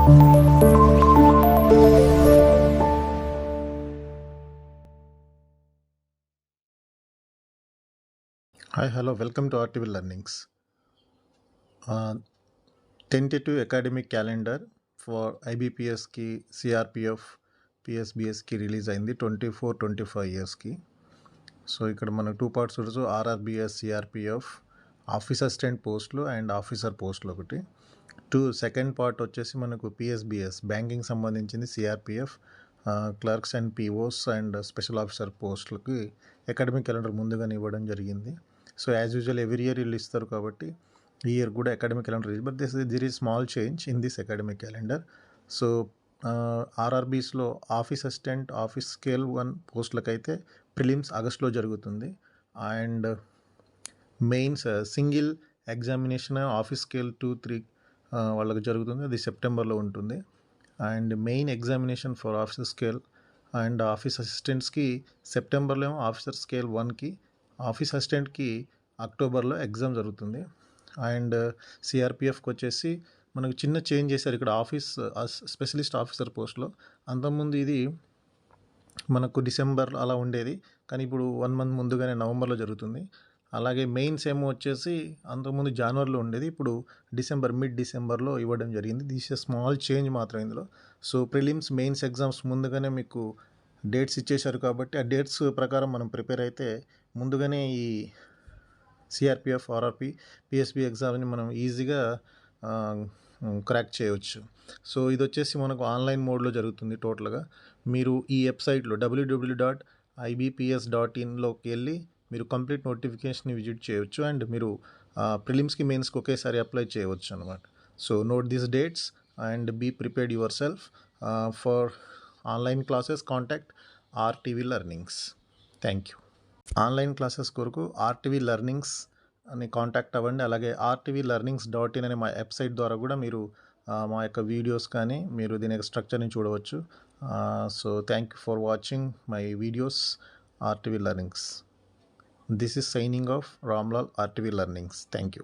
Hi, hello, welcome to RTV Learnings. Tentative academic calendar for IBPS కి CRPF పిఎస్బిఎస్కి release అయింది 24-25 ఇయర్స్కి. So ఇక్కడ మనకు 2 పార్ట్స్ చూడొచ్చు, ఆర్ఆర్బిఎస్ సిఆర్పిఎఫ్ ఆఫీస్ అసిస్టెంట్ పోస్టులు అండ్ ఆఫీసర్ పోస్టులు ఒకటి. సెకండ్ పార్ట్ వచ్చేసి మనకు పిఎస్బిఎస్ బ్యాంకింగ్ సంబంధించింది CRPF clerks and POs and special officer పోస్టులకి అకాడమిక్ క్యాలెండర్ ముందుగానే ఇవ్వడం జరిగింది. So as usual every year వీళ్ళు ఇస్తారు కాబట్టి ఈ ఇయర్ కూడా academic calendar but there is small change in this academic calendar. So ఆర్ఆర్బీస్లో ఆఫీస్ అసిస్టెంట్ ఆఫీస్ స్కేల్ 1 పోస్టులకైతే ప్రిలిమ్స్ ఆగస్ట్లో జరుగుతుంది and mains single examination office scale 2-3 వాళ్ళకి జరుగుతుంది, అది సెప్టెంబర్లో ఉంటుంది. And main examination for officer scale and office అసిస్టెంట్స్కి సెప్టెంబర్లో ఏమో ఆఫీసర్ స్కేల్ 1కి, ఆఫీస్ అసిస్టెంట్కి అక్టోబర్లో ఎగ్జామ్ జరుగుతుంది. అండ్ సిఆర్పిఎఫ్కి వచ్చేసి మనకు చిన్న చేంజ్ చేశారు ఇక్కడ ఆఫీస్ స్పెషలిస్ట్ ఆఫీసర్ పోస్ట్లో. అంతకుముందు ఇది మనకు డిసెంబర్ అలా ఉండేది, కానీ ఇప్పుడు 1 మంత్ ముందుగానే నవంబర్లో జరుగుతుంది. అలాగే మెయిన్స్ ఏమో వచ్చేసి అంతకుముందు జనవరిలో ఉండేది, ఇప్పుడు మిడ్ డిసెంబర్లో ఇవ్వడం జరిగింది. దిస్ ఇస్ స్మాల్ చేంజ్ మాత్రం ఇందులో. సో ప్రిలిమ్స్ మెయిన్స్ ఎగ్జామ్స్ ముందుగానే మీకు డేట్స్ ఇచ్చేశారు కాబట్టి ఆ డేట్స్ ప్రకారం మనం ప్రిపేర్ అయితే ముందుగానే ఈ సిఆర్పిఎఫ్ ఆర్ఆర్పి పిఎస్బి ఎగ్జామ్ని మనం ఈజీగా క్రాక్ చేయవచ్చు. సో ఇది వచ్చేసి మనకు ఆన్లైన్ మోడ్లో జరుగుతుంది టోటల్గా. మీరు ఈ వెబ్సైట్లో www.ibps.in/లోకి వెళ్ళి మీరు కంప్లీట్ నోటిఫికేషన్ని విజిట్ చేయవచ్చు అండ్ మీరు ప్రిలిమ్స్కి మెయిన్స్కి ఒకేసారి అప్లై చేయవచ్చు అనమాట. So note this dates and be prepared yourself for online classes. Contact RTV learnings. Thank you. Online classes కొరకు ఆర్టీవీ లెర్నింగ్స్ అని కాంటాక్ట్ అవ్వండి. అలాగే rtvlearnings.in అనే మా వెబ్సైట్ ద్వారా కూడా మీరు మా యొక్క వీడియోస్ కానీ మీరు దీని యొక్క స్ట్రక్చర్ని చూడవచ్చు. So thank you for watching my videos RTV Learnings. This is signing off Ramlal RTV Learnings. Thank you.